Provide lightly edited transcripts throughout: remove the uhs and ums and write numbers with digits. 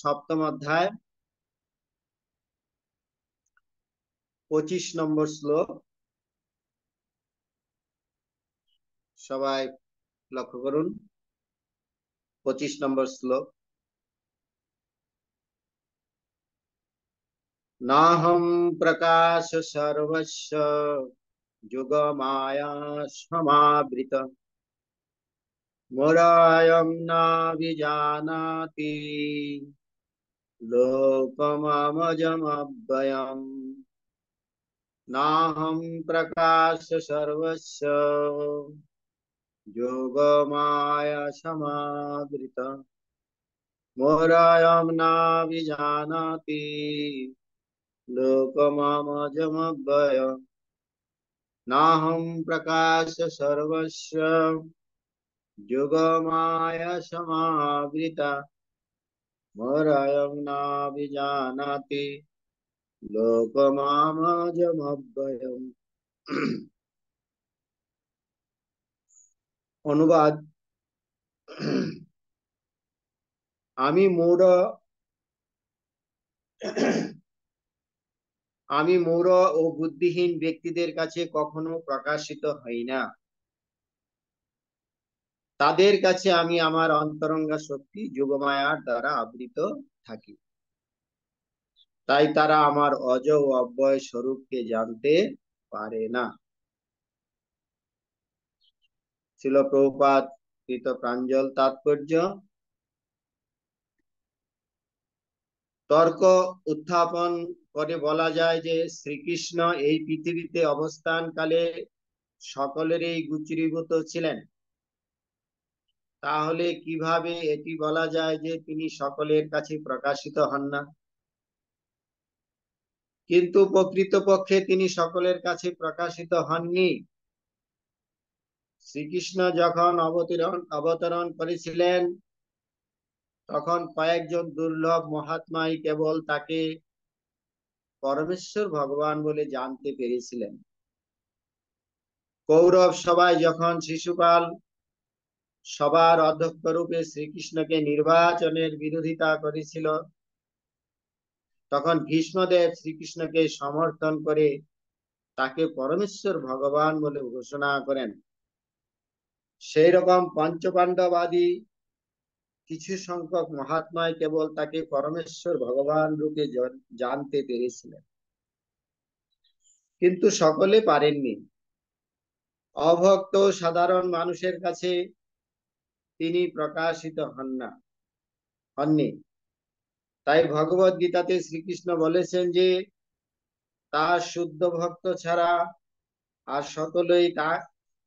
সপ্তম অধ্যায় 25 নম্বর শ্লোক। সবাই লক্ষ্য করুন, 25 নম্বর শ্লোক। নাহং প্রকাশ সর্বস্য যোগমায়া সমাবৃত মোরায়ং নাভিজানাতি লোকমজমব্যয়ম। নাহং প্রকাশ সর্বস্য যোগমায়া সমাবৃত মোরায়ং নাভিজানাতি লোকমজমব্যয়ম। নাহং প্রকাশ সর্বস্য যোগমায়া সমাবৃতা মোরায়ং নাভিজানাতি লোকমামজমব্যয়ম। অনুবাদ: আমি মূঢ় ও বুদ্ধিহীন ব্যক্তিদের কাছে কখনো প্রকাশিত হই না। তাদের কাছে আমি আমার অন্তরঙ্গা শক্তি যোগমায়ার দ্বারা আবৃত থাকি। তাই তারা আমার অজ ও অব্যয় স্বরূপকে জানতে পারে না। ছিল প্রভুপাদ কৃত প্রাঞ্জল তাৎপর্য। তর্ক উত্থাপন করে বলা যায় যে শ্রীকৃষ্ণ এই পৃথিবীতে অবস্থানকালে সকলেরই গোচরীভূত ছিলেন। তাহলে কিভাবে এটি বলা যায় যে তিনি সকলের কাছে প্রকাশিত হন না? কিন্তু প্রকৃতপক্ষে তিনি সকলের কাছে প্রকাশিত হননি। শ্রীকৃষ্ণ যখন অবতরণ করেছিলেন তখন কয়েকজন দুর্লভ মহাত্মাই কেবল তাকে পরমেশ্বর ভগবান বলে জানতে পেরেছিলেন। কৌরব সবাই যখন শিশুপাল সবার অধ্যক্ষ রূপে শ্রীকৃষ্ণকে নির্বাচনের বিরোধিতা করেছিল, তখন ভীষ্মদেব শ্রীকৃষ্ণকে সমর্থন করে তাকে পরমেশ্বর ভগবান বলে ঘোষণা করেন। সেই রকম পঞ্চপাণ্ডব আদি কিছু সংখ্যক মহাত্মাই কেবল তাকে পরমেশ্বর ভগবান রূপে জানতে পেরেছিলেন, কিন্তু সকলে পারেননি। অভক্ত সাধারণ মানুষের কাছে তিনি প্রকাশিত হননি। তাই ভগবত গীতাতে শ্রীকৃষ্ণ বলেছেন যে তার শুদ্ধ ভক্ত ছাড়া আর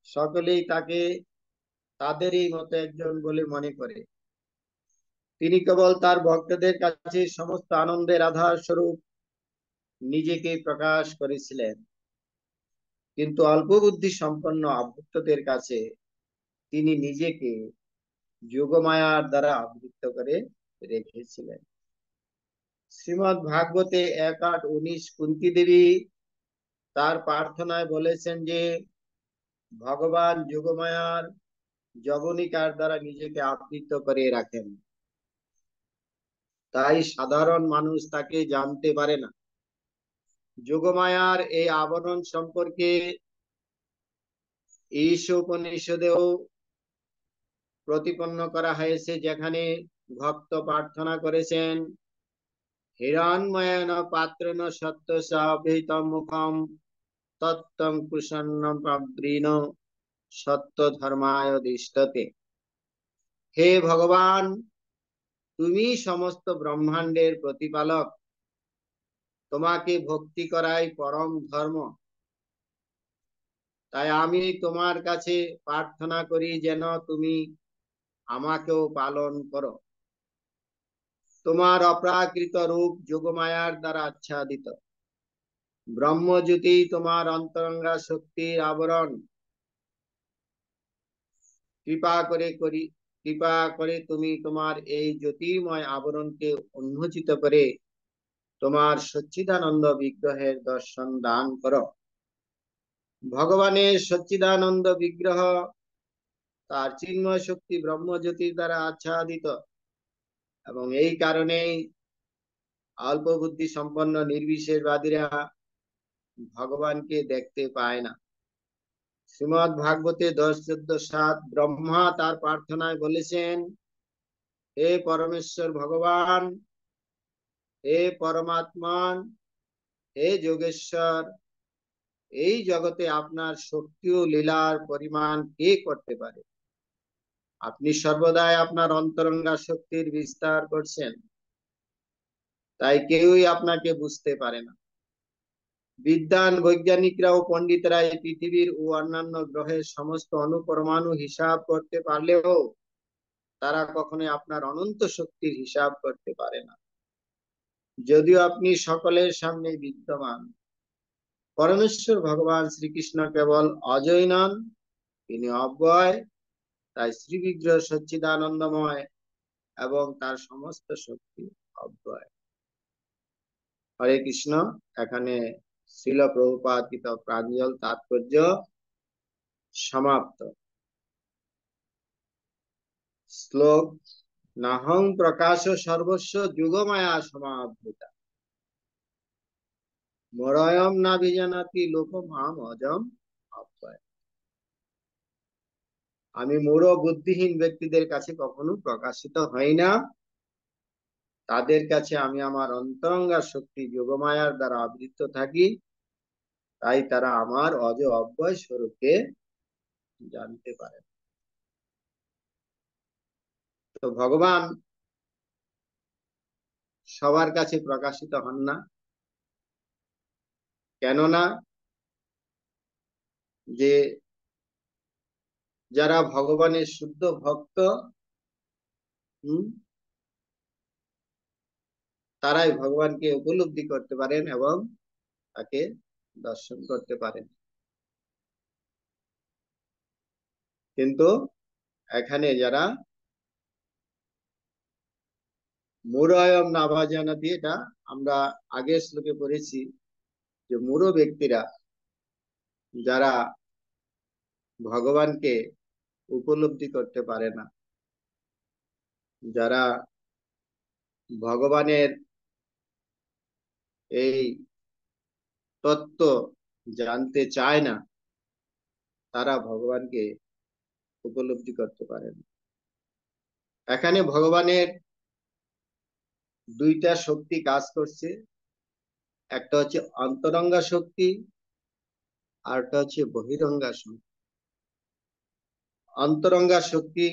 সকলেই তাকে তাদেরই মতো একজন বলে মনে করে। তিনি কেবল তার ভক্তদের কাছে সমস্ত আনন্দের আধার স্বরূপ নিজেকে প্রকাশ করেছিলেন, কিন্তু অল্প বুদ্ধি সম্পন্ন অভক্তদের কাছে তিনি নিজেকে যোগমায়ার দ্বারা আবৃত করে রেখেছিলেন। শ্রীমদ্ ভাগবতে 1:8-19 কুন্তী দেবী তার প্রার্থনায় বলেছেন যে ভগবান যোগমায়ার যবনিকার দ্বারা নিজেকে আবৃত করে রাখেন, তাই সাধারণ মানুষ তাকে জানতে পারে না। যোগমায়ার এই আবরণ সম্পর্কে ঈশোপনিষদেও প্রতিপন্ন করা হয়েছে, যেখানে ভক্ত প্রার্থনা করেছেন হিরণ্ময়েন পাত্রেণ সত্যসা অভিহিতং মুখম তত্ত্বং কুশন্নং প্রবৃণ সত্য ধর্মায় দিষ্টতে। হে ভগবান, তুমি সমস্ত ব্রহ্মাণ্ডের প্রতিপালক, তোমাকে ভক্তি করাই পরম ধর্ম। তাই আমি তোমার কাছে প্রার্থনা করি যেন তুমি আমাকেও পালন করো। তোমার অপ্রাকৃত রূপ যোগমায়ার দ্বারা আচ্ছাদিত। ব্রহ্মজ্যোতি তোমার অন্তরঙ্গা শক্তির আবরণ। কৃপা করে তুমি তোমার এই জ্যোতির্ময় আবরণকে উন্মোচিত করে তোমার সচ্চিদানন্দ বিগ্রহের দর্শন দান করো। ভগবানের সচ্চিদানন্দ বিগ্রহ তার চিন্ময় শক্তি ব্রহ্মজ্যোতির দ্বারা আচ্ছাদিত, এবং এই কারণেই অল্প বুদ্ধি সম্পন্ন নির্বিশেষবাদীরা ভগবানকে দেখতে পায় না। শ্রীমদ ভাগবতে 10:14-7 ব্রহ্মা তার প্রার্থনায় বলেছেন, হে পরমেশ্বর ভগবান, হে পরমাত্মান, হে যোগেশ্বর, এই জগতে আপনার শক্তি ও লীলার পরিমাণ কে করতে পারে? আপনি সর্বদাই আপনার অন্তরঙ্গা শক্তির বিস্তার করছেন, তাই কেউই আপনাকে বুঝতে পারে না। বিদ্বান বৈজ্ঞানিকরা ও পণ্ডিতরা এই পৃথিবীর ও অন্যান্য গ্রহের সমস্ত অণুপরমাণু হিসাব করতে পারলেও তারা কখনোই আপনার অনন্ত শক্তির হিসাব করতে পারে না। যদিও আপনি সকলের সামনে বিদ্যমান, পরমেশ্বর ভগবান শ্রীকৃষ্ণ কেবল অজয় নন, তিনি অব্যয়। তাই শ্রী বিগ্রহ সচ্চিদানন্দময় এবং তার সমস্ত শক্তি অব্যয়। হরে কৃষ্ণ। এখানে শ্রীল প্রভুপাদিত প্রাঞ্জল তাৎপর্য সমাপ্ত। শ্লোক: নাহং প্রকাশ সর্বস্ব যুগমায়া সমাবৃতা, মরয়ম না বিজানাতি লোক মাম অজম অব্যয়। আমি মূঢ় বুদ্ধিহীন ব্যক্তিদের কাছে কখনো প্রকাশিত হই না, তাদের কাছে আমি আমার অন্তরঙ্গা শক্তি যোগমায়ার দ্বারা আবৃত থাকি, তাই তারা আমার অজ অব্যয় স্বরূপকে জানতে পারে। তো ভগবান সবার কাছে প্রকাশিত হন না, কেননা যে যারা ভগবানের শুদ্ধ ভক্ত, তারাই ভগবানকে উপলব্ধি করতে পারেন এবং তাকে দর্শন করতে পারেন। কিন্তু এখানে যারা মূঢ়য়ম নাভাজানাতি, এটা আমরা আগের শ্লোকে পড়েছি যে মূঢ় ব্যক্তিরা যারা ভগবানকে উপলব্ধি করতে পারে না, যারা ভগবানের এই তত্ত্ব জানতে চায় না, তারা ভগবানকে উপলব্ধি করতে পারে না। এখানে ভগবানের দুইটা শক্তি কাজ করছে, একটা হচ্ছে অন্তরঙ্গা শক্তি, আর একটা হচ্ছে বহিরঙ্গা শক্তি। অন্তরঙ্গা শক্তি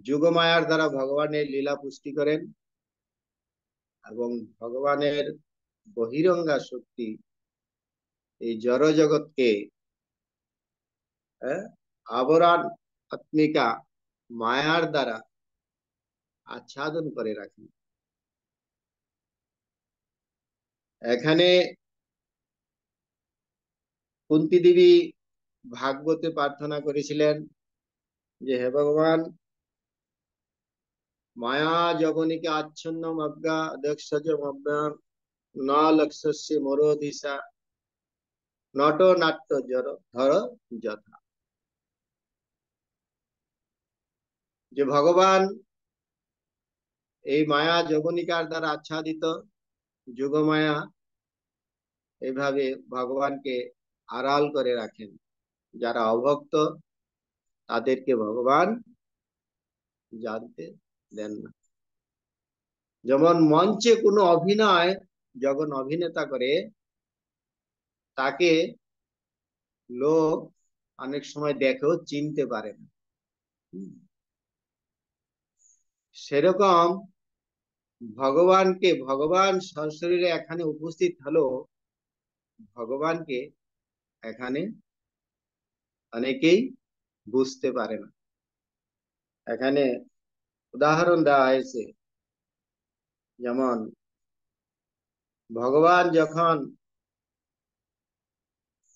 যুগমায়ার দ্বারা ভগবানের লীলা পুষ্টি করেন, এবং ভগবানের বহিরঙ্গা শক্তি এই জড় জগৎকে আবরণ আত্মিকা মায়ার দ্বারা আচ্ছাদন করে রাখেন। এখানে কুন্তী দেবী ভাগবতে প্রার্থনা করেছিলেন যে হে ভগবান, মায়া জগনিকে আচ্ছন্ন মগ্গা দক্ষজ মগ্ন ন লক্ষ্যস্য মরোধিসা নট নাট্য জর ধর যথা। যে ভগবান এই মায়া যবনিকার দ্বারা আচ্ছাদিত, যুগমায়া এইভাবে ভগবানকে আড়াল করে রাখেন। যারা অভক্ত তাদেরকে ভগবান জানতে দেন না। যেমন মঞ্চে কোনো অভিনয় যখন অভিনেতা করে, তাকে লোক অনেক সময় দেখেও চিনতে পারে না। সেরকম ভগবানকে, ভগবান সশরীরে এখানে উপস্থিত হলো, ভগবানকে এখানে অনেকেই বুঝতে পারে না। এখানে উদাহরণ দেওয়া হয়েছে, যেমন ভগবান যখন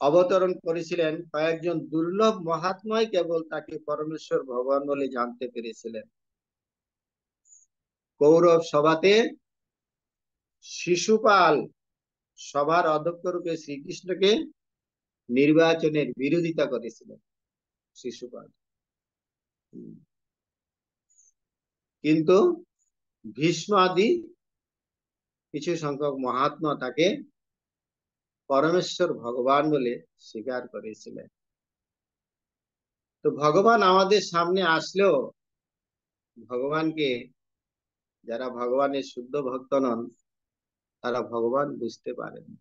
অবতরণ করেছিলেন, কয়েকজন দুর্লভ মহাত্মাই কেবল তাকে পরমেশ্বর ভগবান বলে জানতে পেরেছিলেন। কৌরব সভাতে শিশুপাল সভার অধ্যক্ষ রূপে শ্রীকৃষ্ণকে নির্বাচনের বিরোধিতা করেছিলেন শিশুপাল, কিন্তু ভীষ্ম আদি কিছু সংখ্যক মহাত্মা তাকে পরমেশ্বর ভগবান বলে স্বীকার করেছিলেন। তো ভগবান আমাদের সামনে আসলেও ভগবানকে, যারা ভগবানের শুদ্ধ ভক্ত নন, তারা ভগবান বুঝতে পারেন না।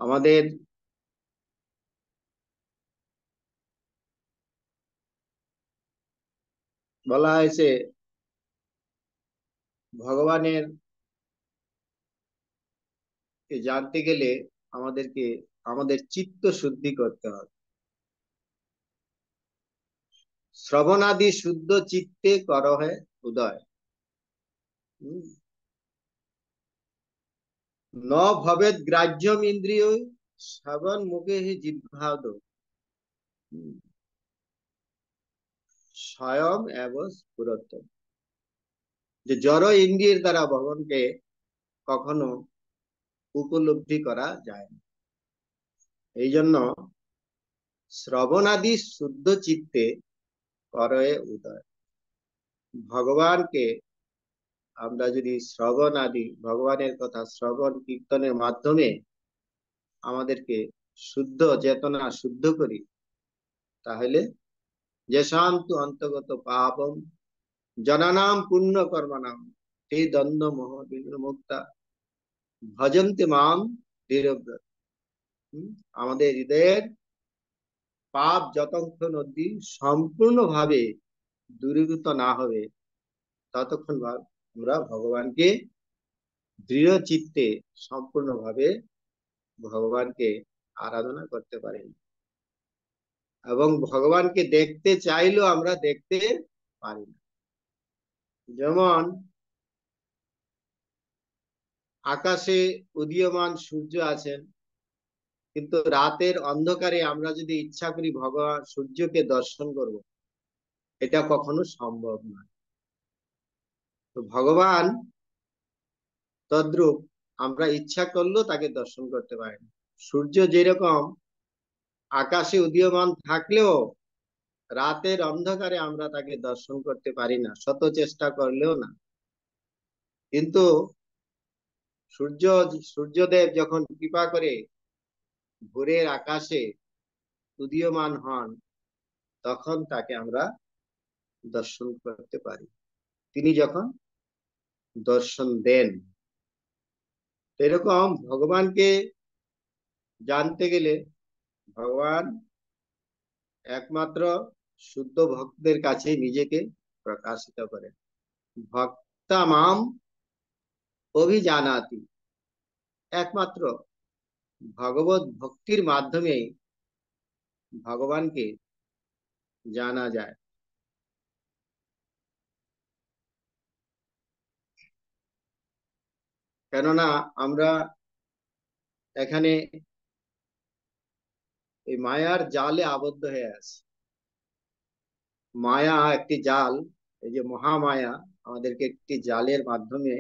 আমাদের বলা হয়েছে ভগবানের জানতে গেলে আমাদেরকে আমাদের চিত্ত শুদ্ধি করতে হবে। শ্রবণাদি শুদ্ধ চিত্তে করহে উদয়। ন ভবেদ গ্রাহ্যম ইন্দ্রিয় শ্রবণ মুখে হি জিহ্বাদ স্বয়ং এবং পুরোত্তম। যে জড় ইন্দ্রিয়ের দ্বারা ভগবানকে কখনো উপলব্ধি করা যায় না। এই জন্য শ্রবণাদি শুদ্ধ চিত্তে করয়ে উদয়। ভগবানকে আমরা যদি শ্রবণ আদি ভগবানের কথা শ্রবণ কীর্তনের মাধ্যমে আমাদেরকে শুদ্ধ চেতনা শুদ্ধ করি, তাহলে যে শান্ত অন্তগত পাপম জনানাম পুণ্য কর্মনাম এই দ্বন্দ্ব মোহ মুক্তা ভজন্তে মাম দৃঢ়ব্রত। আমাদের হৃদয়ের পাপ যতক্ষণ অব্দি সম্পূর্ণভাবে দূরীভূত না হবে, ততক্ষণ আমরা ভগবানকে দৃঢ় চিত্তে সম্পূর্ণভাবে ভগবানকে আরাধনা করতে পারি এবং ভগবানকে দেখতে চাইলেও আমরা দেখতে পারি না। যেমন আকাশে উদীয়মান সূর্য আছেন, কিন্তু রাতের অন্ধকারে আমরা যদি ইচ্ছা করি ভগবান সূর্যকে দর্শন করব, এটা কখনো সম্ভব নয়। তো ভগবান তদ্রূপ আমরা ইচ্ছা করলেও তাকে দর্শন করতে পারি না। সূর্য যেরকম আকাশে উদীয়মান থাকলেও রাতের অন্ধকারে আমরা তাকে দর্শন করতে পারি না, শত চেষ্টা করলেও না। কিন্তু সূর্যদেব যখন কৃপা করে ভোরের আকাশে উদীয়মান হন, তখন তাকে আমরা দর্শন করতে পারি, তিনি যখন দর্শন দেন। এরকম ভগবানকে জানতে গেলে ভগবান একমাত্র শুদ্ধ ভক্তদের কাছে নিজেকে প্রকাশিত করেন। ভক্তা মাম অভিজানাতি, একমাত্র ভগবত ভক্তির মাধ্যমে ভগবানকে জানা যায়। কেননা আমরা এখানে এই মায়ার জালে আবদ্ধ হয়ে আছি। মায়া একটি জাল, এই যে মহামায়া আমাদেরকে একটি জালের মাধ্যমে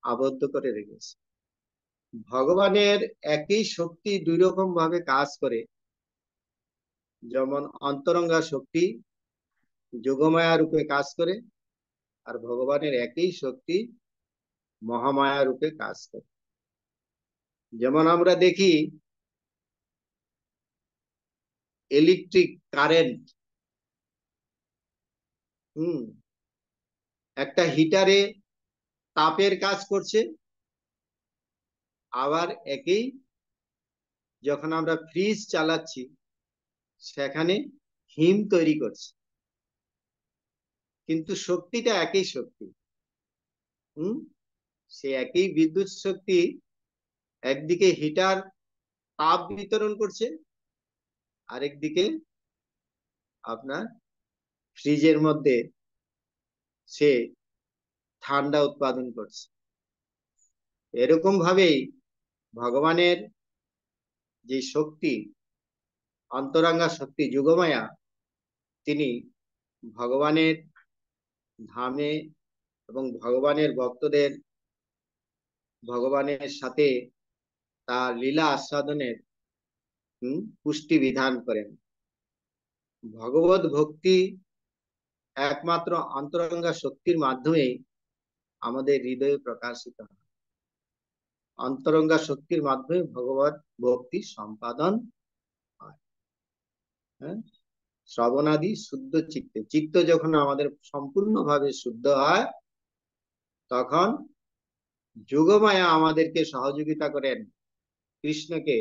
আবদ্ধ করে রেখেছে। ভগবানের একই শক্তি দুই রকম ভাবে কাজ করে। যেমন অন্তরঙ্গা শক্তি যোগমায়া রূপে কাজ করে, আর ভগবানের একই শক্তি মহামায়া রূপে কাজ করে। যেমন আমরা দেখি ইলেকট্রিক কারেন্ট, একটা হিটারে তাপের কাজ করছে, আবার একই যখন আমরা ফ্রিজ চালাচ্ছি সেখানে হিম তৈরি করছে, কিন্তু শক্তিটা একই শক্তি। সে একই বিদ্যুৎ শক্তি একদিকে হিটার তাপ বিতরণ করছে, আরেকদিকে আপনার ফ্রিজের মধ্যে সে ঠান্ডা উৎপাদন করছে। এরকম ভাবেই ভগবানের যে শক্তি অন্তরাঙ্গা শক্তি যোগমায়া, তিনি ভগবানের ধামে এবং ভগবানের ভক্তদের ভগবানের সাথে তার লীলা আস্বাদনের পুষ্টি বিধান করেন। ভগবত ভক্তি একমাত্র অন্তরঙ্গা শক্তির মাধ্যমে আমাদের হৃদয়ে প্রকাশিত হয়। অন্তরঙ্গা শক্তির মাধ্যমে ভগবত ভক্তি সম্পাদন হয়। হ্যাঁ, শ্রবণাদি শুদ্ধ চিত্তে, চিত্ত যখন আমাদের সম্পূর্ণভাবে শুদ্ধ হয়, তখন যোগমায়া আমাদেরকে সহযোগিতা করেন কৃষ্ণকে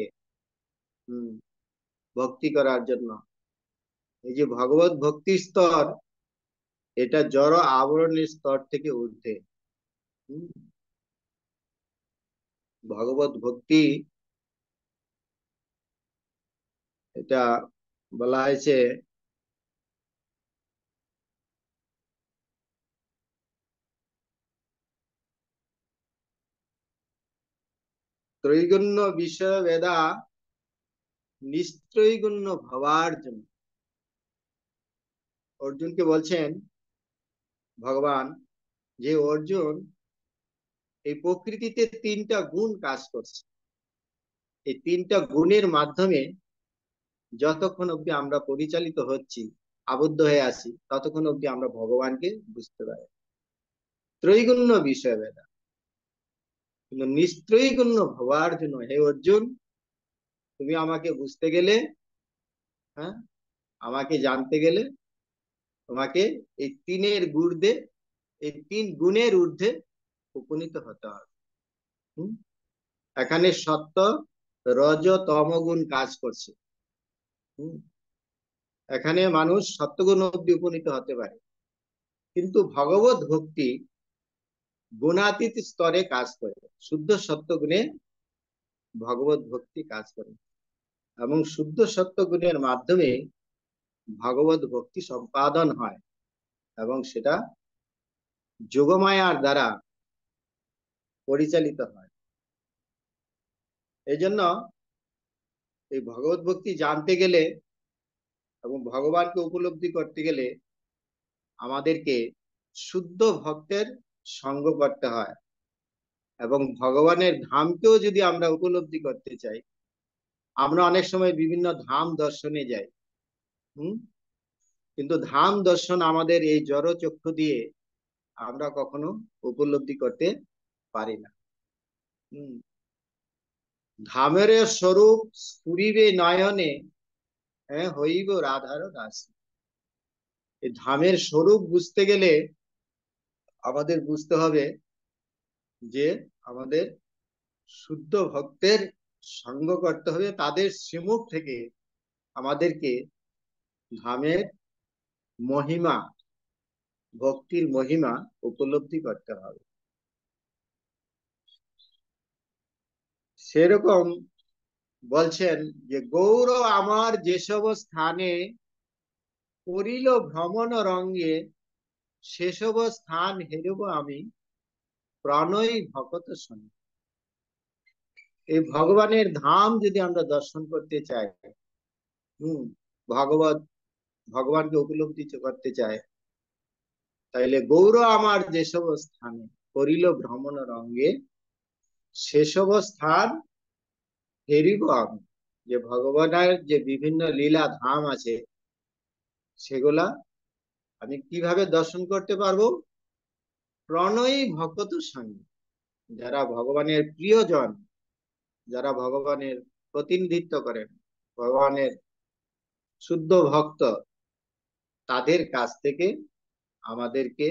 ভক্তি করার জন্য। এই যে ভগবত ভক্তির স্তর, এটা জড় আবরণের স্তর থেকে ঊর্ধ্বে। ভগবত ভক্তি, এটা বলা হয়েছে ত্রৈগুণ্য বিষয় বেদা নিস্ত্রৈগুণ্য ভবার্জুন। অর্জুনকে বলছেন ভগবান যে অর্জুন, এই প্রকৃতিতে তিনটা গুণ কাজ করছে। এই তিনটা গুণের মাধ্যমে যতক্ষণ অব্দি আমরা পরিচালিত হচ্ছি, আবদ্ধ হয়ে আছি, ততক্ষণ অব্দি আমরা ভগবানকে বুঝতে পারি। ত্রৈগুণ্য বিষয় বেদা, কিন্তু নিস্ত্রৈগুণ্য ভবার্জুন, হে অর্জুন, তুমি আমাকে বুঝতে গেলে, হ্যাঁ, আমাকে জানতে গেলে তোমাকে এই তিনের ঊর্ধ্বে, এই তিন গুণের ঊর্ধ্বে উপনীত হতে হবে। এখানে সত্য রজ তম গুণ কাজ করছে। এখানে মানুষ সত্যগুণ অব্দি উপনীত হতে পারে, কিন্তু ভগবত ভক্তি গুণাতীত স্তরে কাজ করে। শুদ্ধ সত্য গুণে ভগবত ভক্তি কাজ করে, এবং শুদ্ধ সত্য গুণের মাধ্যমে ভগবত ভক্তি সম্পাদন হয়, এবং সেটা যোগমায়ার দ্বারা পরিচালিত হয়। এই জন্য এই ভগবত ভক্তি জানতে গেলে এবং ভগবানকে উপলব্ধি করতে গেলে আমাদেরকে শুদ্ধ ভক্তের সঙ্গ করতে হয়, এবং ভগবানের ধামকেও যদি আমরা উপলব্ধি করতে চাই, আমরা অনেক সময় বিভিন্ন ধাম দর্শনে যাই, কিন্তু ধাম দর্শন আমাদের এই জড় চক্ষু দিয়ে আমরা কখনো উপলব্ধি করতে পারি না। ধামের স্বরূপ স্ফুরিবে নয়নে, হইব রাধার দাসী। এই ধামের স্বরূপ বুঝতে গেলে আমাদের বুঝতে হবে যে আমাদের শুদ্ধ ভক্তের সঙ্গ করতে হবে, তাদের শ্রীমুখ থেকে আমাদেরকে ধামের মহিমা, ভক্তির মহিমা উপলব্ধি করতে হবে। সেরকম বলছেন যে গৌর আমার যেসব স্থানে করিল ভ্রমণ রঙ্গে, সেসব স্থান হেরব আমি প্রণয় ভকত সঙ্গে। এই ভগবানের ধাম যদি আমরা দর্শন করতে চাই, ভগবত ভগবানকে উপলব্ধি করতে চাই, তাইলে গৌর আমার যেসব স্থানে করিল ভ্রমণ রঙ্গে, সেসব স্থান হেরিব আমি। যে ভগবানের যে বিভিন্ন লীলা ধাম আছে, সেগুলা আমি কিভাবে দর্শন করতে পারবো? প্রণয়ী ভক্ত সঙ্গে, যারা ভগবানের প্রিয়জন, যারা ভগবানের প্রতিনিধিত্ব করেন, ভগবানের শুদ্ধ ভক্ত, তাদের কাছ থেকে আমাদেরকে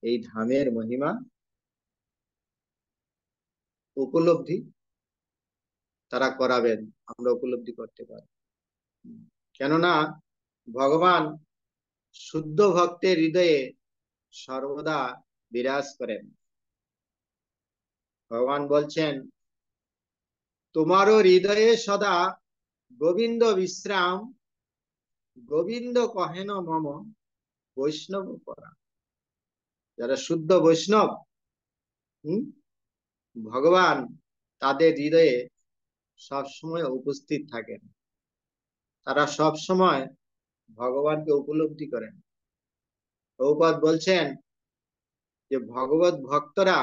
এই ধামের মহিমা উপলব্ধি তারা করাবেন, আমরা উপলব্ধি করতে পারি। কেননা ভগবান শুদ্ধ ভক্তের হৃদয়ে সর্বদা বিরাজ করেন। ভগবান বলছেন, তোমারও হৃদয়ে সদা গোবিন্দ বিশ্রাম, গোবিন্দ কহেন মম বৈষ্ণব পরা। যারা শুদ্ধ বৈষ্ণব, ভগবান তাদের হৃদয়ে সবসময় উপস্থিত থাকেন, তারা সব সময় ভগবানকে উপলব্ধি করেন। প্রভুপাদ বলছেন যে ভগবত ভক্তরা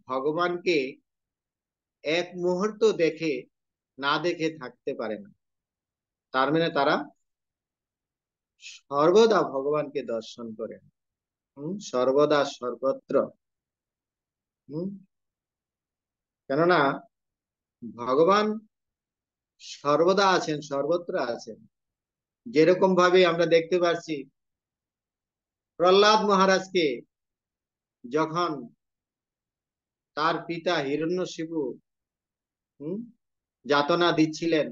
ভগবানকে এক মুহূর্ত দেখে না দেখে থাকতে পারে না। তার মানে তারা সর্বদা ভগবানকে দর্শন করেন। সর্বদা সর্বত্র। হম কেননা ভগবান সর্বদা আছেন, সর্বত্র আছেন। যেরকম ভাবে আমরা দেখতে পাচ্ছি প্রহ্লাদ মহারাজকে যখন তার পিতা হিরণ্যশিবু হম যাতনা দিচ্ছিলেন,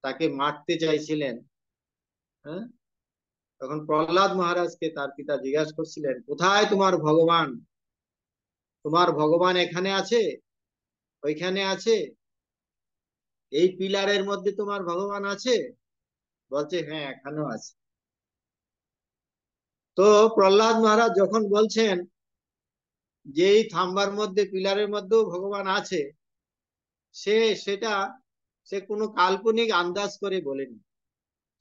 তাকে মারতে চাইছিলেন, হ্যাঁ, তখন প্রহ্লাদ মহারাজকে তার পিতা জিজ্ঞাসা করছিলেন, কোথায় তোমার ভগবান? তোমার ভগবান এখানে আছে, ওইখানে আছে, এই পিলারের মধ্যে তোমার ভগবান আছে? বলছে হ্যাঁ, এখানেও আছে। তো প্রহ্লাদ মহারাজ যখন বলছেন যে এই থাম্বার মধ্যে, পিলারের মধ্যেও ভগবান আছে, সে সেটা সে কোনো কাল্পনিক আন্দাজ করে বলেনি,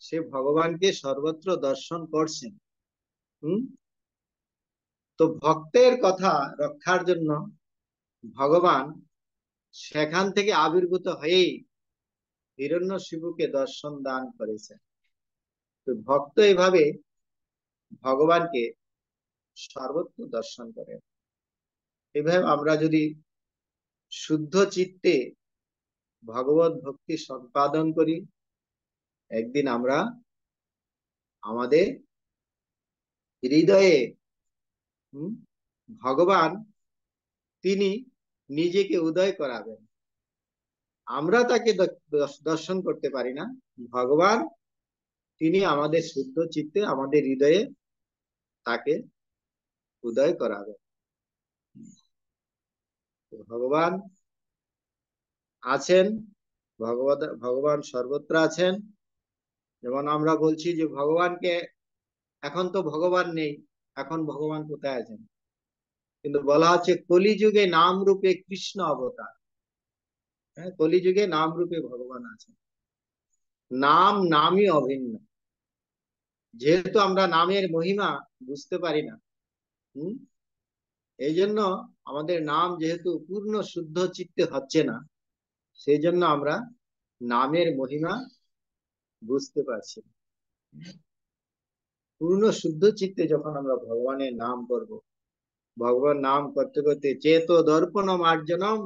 সে ভগবানকে সর্বত্র দর্শন করছেন। হম তো ভক্তের কথা রক্ষার জন্য ভগবান সেখান থেকে আবির্ভূত হয়েই হিরণ্যশিবুকে দর্শন দান করেছেন। তো ভক্ত এইভাবে ভগবানকে সর্বত্র দর্শন করে। এইভাবে আমরা যদি শুদ্ধ চিত্তে ভগবত ভক্তি সম্পাদন করি, একদিন আমরা আমাদের হৃদয়ে ভগবান তিনি নিজেকে উদয় করাবেন। আমরা তাকে দর্শন করতে পারি না, ভগবান তিনি আমাদের শুদ্ধ চিত্তে, আমাদের হৃদয়ে তাকে উদয় করাবেন। ভগবান আছেন, ভগবান সর্বত্র আছেন। যেমন আমরা বলছি যে ভগবানকে, এখন তো ভগবান নেই, এখন ভগবান কোথায় আছেন? কিন্তু বলা হচ্ছে কলিযুগে নাম রূপে কৃষ্ণ অবতার। হ্যাঁ, কলিযুগে নাম রূপে ভগবান আছেন। নাম নামই অভিন্ন। যেহেতু আমরা নামের মহিমা বুঝতে পারি না, হম এই জন্য আমাদের নাম যেহেতু পূর্ণ শুদ্ধ চিত্তে হচ্ছে না, সেই জন্য আমরা নামের মহিমা বুঝতে পারছি না। পূর্ণ শুদ্ধ চিত্তে যখন আমরা ভগবানের নাম করব, ভগবান নাম করতে করতে চেতো দর্পণ মার্জনম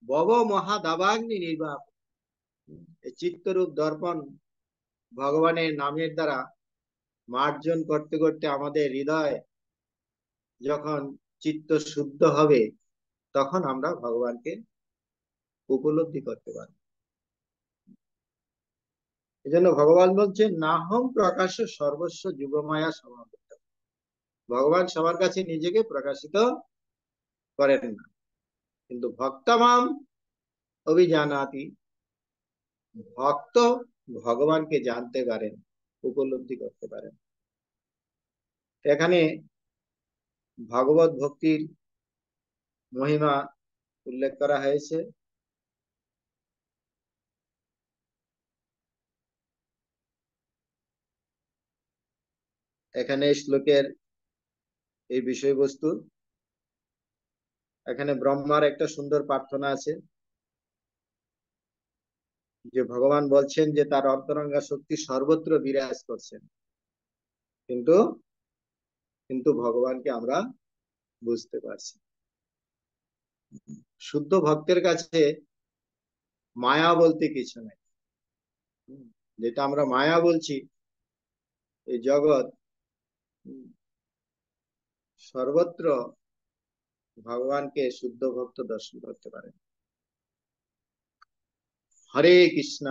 ভব মহাদাবাগ্নি নির্বাপ, এই চিত্তরূপ দর্পণ ভগবানের নামের দ্বারা মার্জন করতে করতে আমাদের হৃদয় যখন চিত্ত শুদ্ধ হবে, তখন আমরা ভগবানকে উপলব্ধি করতে পারব। এই জন্য ভগবান বলছেন নাহম প্রকাশ সর্বস্ব যুগমায়া সমাবৃত। ভগবান সবার কাছে নিজেকে প্রকাশিত করেন না, কিন্তু ভক্তমাম অভিজানাতি, ভক্ত ভগবানকে জানতে পারেন, উপলব্ধি করতে পারেন। এখানে ভগবত ভক্তির মহিমা উল্লেখ করা হয়েছে। এখানে শ্লোকের এই বিষয়বস্তু, এখানে ব্রহ্মার একটা সুন্দর প্রার্থনা আছে, যে ভগবান বলছেন যে তার অন্তরঙ্গা শক্তি সর্বত্র বিরাজ করছেন, কিন্তু কিন্তু ভগবানকে আমরা বুঝতে পারছি। শুদ্ধ ভক্তের কাছে মায়া বলতে কিছু নেই। যেটা আমরা মায়া বলছি, এই জগৎ সর্বত্র ভগবানকে শুদ্ধ ভক্ত দর্শন করতে পারে। হরে কৃষ্ণ।